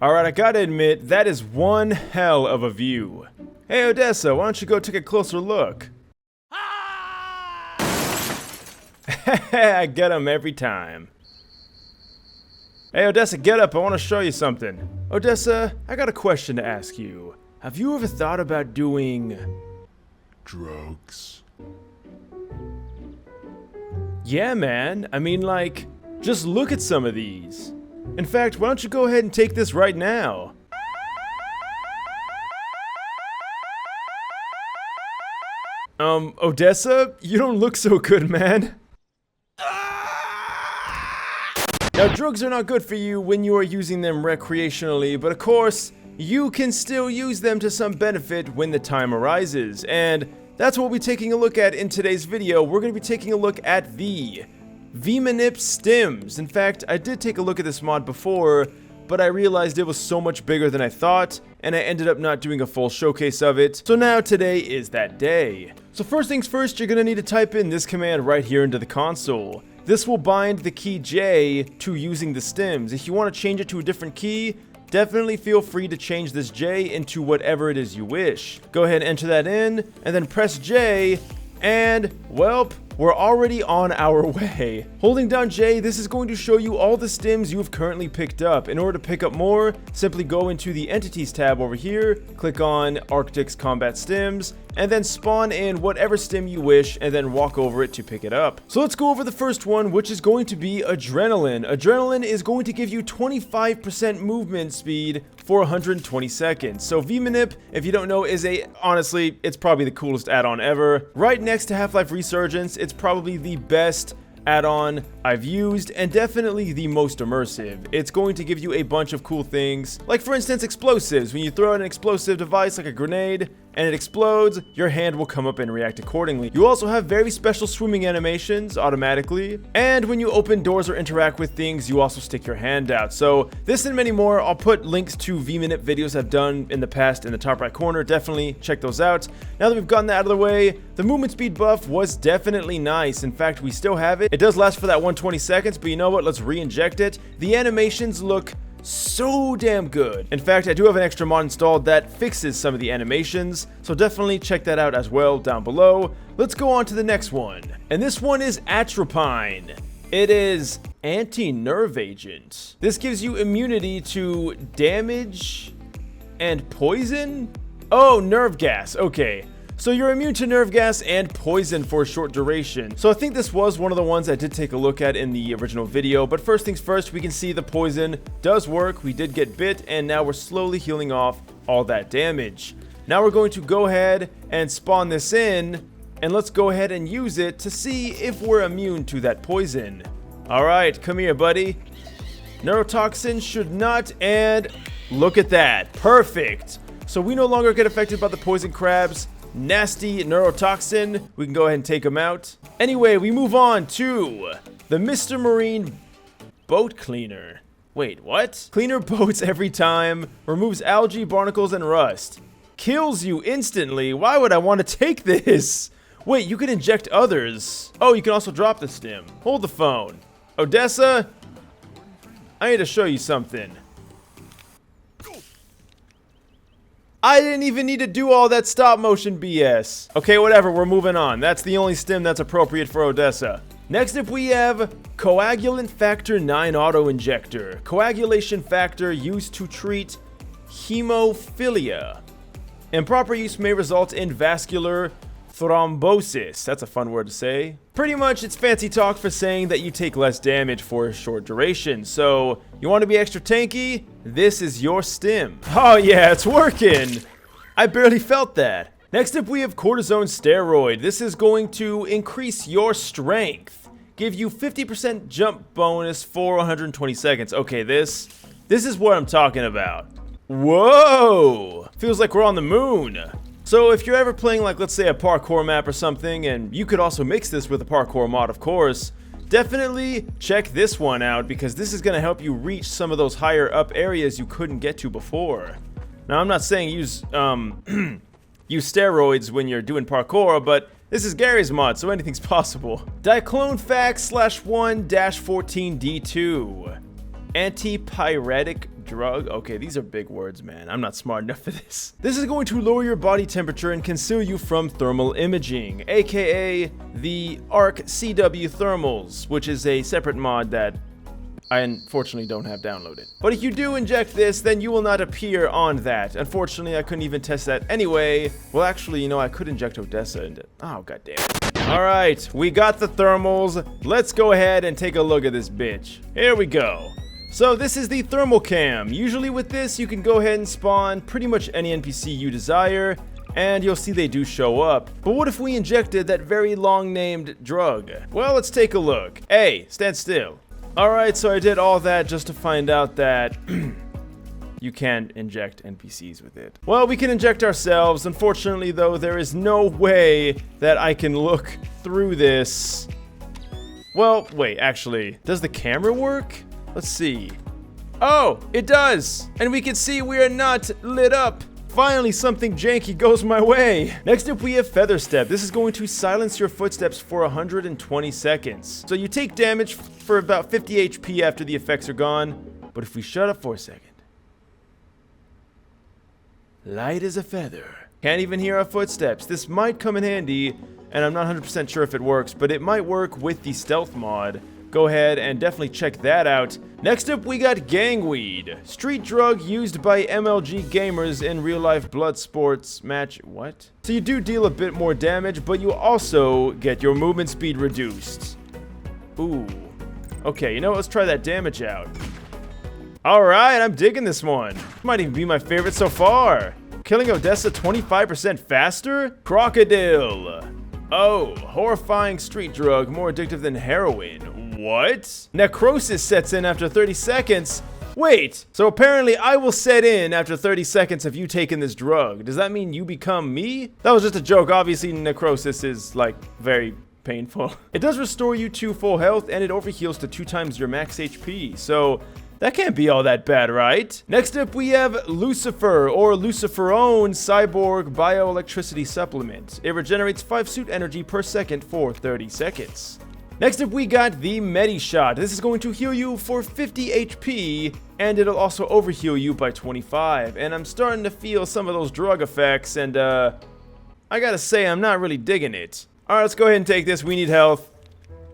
Alright, I gotta admit, that is one hell of a view. Hey Odessa, why don't you go take a closer look? I get him every time. Hey Odessa, get up, I want to show you something. Odessa, I got a question to ask you. Have you ever thought about doing... drugs? Yeah, man. I mean, like, just look at some of these. In fact, why don't you go ahead and take this right now? Odessa? You don't look so good, man. Now, drugs are not good for you when you are using them recreationally, but of course, you can still use them to some benefit when the time arises, and that's what we'll be taking a look at in today's video. We're going to be taking a look at the V-Manip Stims. In fact, I did take a look at this mod before, but I realized it was so much bigger than I thought, and I ended up not doing a full showcase of it, so now today is that day. So first things first, you're going to need to type in this command right here into the console. This will bind the key J to using the Stims. If you want to change it to a different key, definitely feel free to change this J into whatever it is you wish. Go ahead and enter that in, and then press J, and, welp, we're already on our way. Holding down J, this is going to show you all the Stims you have currently picked up. In order to pick up more, simply go into the Entities tab over here, click on Arctic's Combat Stims, and then spawn in whatever stim you wish, and then walk over it to pick it up. So let's go over the first one, which is going to be Adrenaline. Adrenaline is going to give you 25% movement speed for 120 seconds. So V-Manip, if you don't know, is honestly, it's probably the coolest add-on ever. Right next to Half-Life Resurgence, it's probably the best add-on I've used, and definitely the most immersive. It's going to give you a bunch of cool things, like for instance explosives. When you throw out an explosive device like a grenade and it explodes, your hand will come up and react accordingly. You also have very special swimming animations automatically, and when you open doors or interact with things, you also stick your hand out. So this and many more, I'll put links to V-Manip videos I've done in the past in the top right corner. Definitely check those out. Now that we've gotten that out of the way, the movement speed buff was definitely nice. In fact, we still have it. It does last for that 120 seconds, but you know what? Let's re-inject it. The animations look so damn good. In fact, I do have an extra mod installed that fixes some of the animations, so definitely check that out as well down below. Let's go on to the next one, and this one is Atropine. It is anti-nerve agent. This gives you immunity to damage and poison? Oh, nerve gas, okay. So you're immune to nerve gas and poison for a short duration. So I think this was one of the ones I did take a look at in the original video, but first things first, we can see the poison does work. We did get bit, and now we're slowly healing off all that damage. Now we're going to go ahead and spawn this in, and let's go ahead and use it to see if we're immune to that poison. Alright, come here, buddy. Neurotoxin should not, and look at that. Perfect. So we no longer get affected by the poison crabs. Nasty neurotoxin. We can go ahead and take them out. Anyway, we move on to the Mr. Marine Boat Cleaner. Wait, what? Cleaner boats every time. Removes algae, barnacles, and rust. Kills you instantly. Why would I want to take this? Wait, you can inject others. Oh, you can also drop the stim. Hold the phone. Odessa, I need to show you something. I didn't even need to do all that stop motion BS. Okay, whatever, we're moving on. That's the only stim that's appropriate for Odessa. Next up we have Coagulant Factor 9 Auto Injector. Coagulation factor used to treat hemophilia. Improper use may result in vascular thrombosis. That's a fun word to say. Pretty much it's fancy talk for saying that you take less damage for a short duration. So you want to be extra tanky? This is your stim. Oh yeah, it's working. I barely felt that. Next up we have Cortisone Steroid. This is going to increase your strength. Give you 50% jump bonus for 120 seconds. Okay, this is what I'm talking about. Whoa! Feels like we're on the moon. So if you're ever playing, like, let's say a parkour map or something, and you could also mix this with a parkour mod, of course, definitely check this one out, because this is going to help you reach some of those higher up areas you couldn't get to before. Now, I'm not saying use steroids when you're doing parkour, but this is Garry's mod, so anything's possible. Diclone Fax /1-14D2. Antipyretic drug. Okay, these are big words, man. I'm not smart enough for this. This is going to lower your body temperature and conceal you from thermal imaging, aka the ARC CW thermals, which is a separate mod that I unfortunately don't have downloaded. But if you do inject this, then you will not appear on that. Unfortunately, I couldn't even test that anyway. Well, actually, you know, I could inject Odessa into... Oh, goddamn. Alright, we got the thermals. Let's go ahead and take a look at this bitch. Here we go. So this is the thermal cam. Usually with this, you can go ahead and spawn pretty much any NPC you desire, and you'll see they do show up. But what if we injected that very long-named drug? Well, let's take a look. Hey, stand still. Alright, so I did all that just to find out that you can't inject NPCs with it. Well, we can inject ourselves. Unfortunately, though, there is no way that I can look through this. Well, wait, actually, does the camera work? Let's see. Oh, it does! And we can see we are not lit up. Finally, something janky goes my way. Next up, we have Feather Step. This is going to silence your footsteps for 120 seconds. So you take damage for about 50 HP after the effects are gone. But if we shut up for a second. Light as a feather. Can't even hear our footsteps. This might come in handy, and I'm not 100% sure if it works, but it might work with the stealth mod. Go ahead and definitely check that out. Next up, we got gangweed. Street drug used by MLG gamers in real-life blood sports match... What? So you do deal a bit more damage, but you also get your movement speed reduced. Ooh. Okay, you know what? Let's try that damage out. Alright, I'm digging this one. Might even be my favorite so far. Killing Odessa 25% faster? Crocodile. Oh, horrifying street drug, more addictive than heroin. What? Necrosis sets in after 30 seconds? Wait, so apparently I will set in after 30 seconds of you taking this drug. Does that mean you become me? That was just a joke. Obviously, necrosis is, like, very painful. It does restore you to full health, and it overheals to 2 times your max HP, so that can't be all that bad, right? Next up, we have Lucifer, or Luciferone Cyborg Bioelectricity Supplement. It regenerates 5 suit energy per second for 30 seconds. Next up, we got the Medi Shot. This is going to heal you for 50 HP, and it'll also overheal you by 25. And I'm starting to feel some of those drug effects, and I gotta say, I'm not really digging it. Alright, let's go ahead and take this. We need health.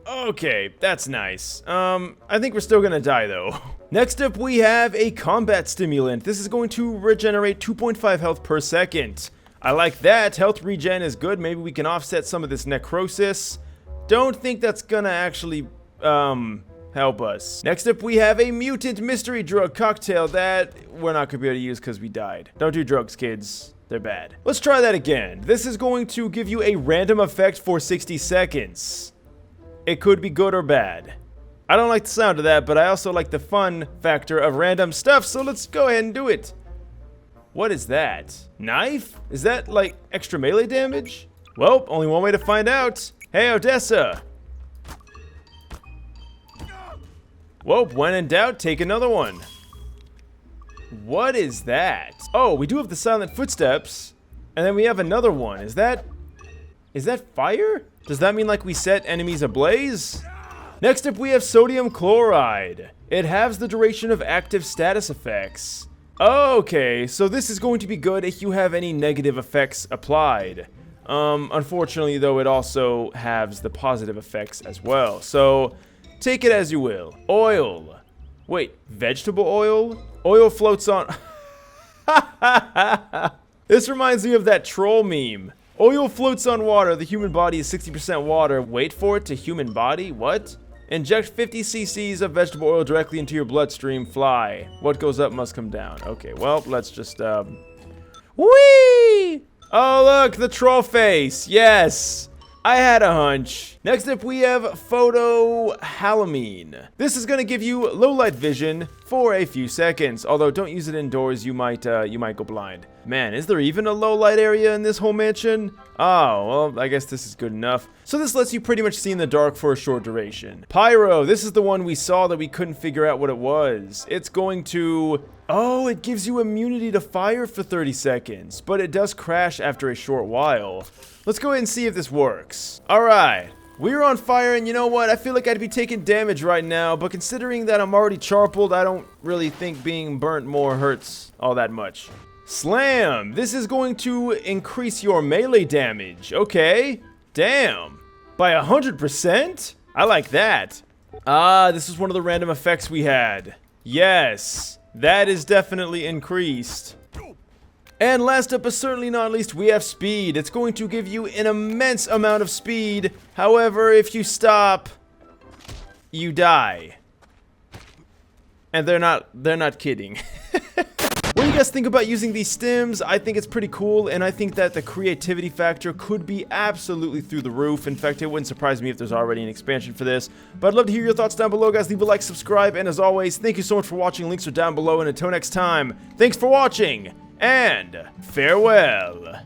Okay, that's nice. I think we're still gonna die, though. Next up, we have a Combat Stimulant. This is going to regenerate 2.5 health per second. I like that. Health regen is good. Maybe we can offset some of this necrosis. Don't think that's gonna actually, help us. Next up, we have a Mutant Mystery Drug Cocktail that we're not gonna be able to use because we died. Don't do drugs, kids. They're bad. Let's try that again. This is going to give you a random effect for 60 seconds. It could be good or bad. I don't like the sound of that, but I also like the fun factor of random stuff, so let's go ahead and do it. What is that? Knife? Is that, like, extra melee damage? Well, only one way to find out. Hey, Odessa! Whoa, when in doubt, take another one. What is that? Oh, we do have the silent footsteps, and then we have another one. Is that fire? Does that mean like we set enemies ablaze? Next up, we have sodium chloride. It halves the duration of active status effects. Okay, so this is going to be good if you have any negative effects applied. Unfortunately, though, it also halves the positive effects as well. So, take it as you will. Oil. Wait, vegetable oil? Oil floats on... This reminds me of that troll meme. Oil floats on water. The human body is 60% water. Wait for it to human body? What? Inject 50 cc's of vegetable oil directly into your bloodstream. Fly. What goes up must come down. Okay, well, let's just, Whee! Oh, look, the troll face. Yes. I had a hunch. Next up, we have photohalamine. This is gonna give you low light vision for a few seconds. Although, don't use it indoors. You might go blind. Man, is there even a low light area in this whole mansion? Oh, well, I guess this is good enough. So this lets you pretty much see in the dark for a short duration. Pyro, this is the one we saw that we couldn't figure out what it was. It's going to... Oh, it gives you immunity to fire for 30 seconds, but it does crash after a short while. Let's go ahead and see if this works. Alright, We're on fire, and you know what? I feel like I'd be taking damage right now, but considering that I'm already charcoaled, I don't really think being burnt more hurts all that much. Slam! This is going to increase your melee damage. Okay. Damn. By 100%? I like that. Ah, this is one of the random effects we had. Yes. That is definitely increased. And last up, but certainly not least, we have speed. It's going to give you an immense amount of speed. However, if you stop, you die. And they're not kidding. What do you guys think about using these stims? I think it's pretty cool, and I think that the creativity factor could be absolutely through the roof. In fact, it wouldn't surprise me if there's already an expansion for this. But I'd love to hear your thoughts down below, guys. Leave a like, subscribe, and as always, thank you so much for watching. Links are down below, and until next time, thanks for watching, and farewell.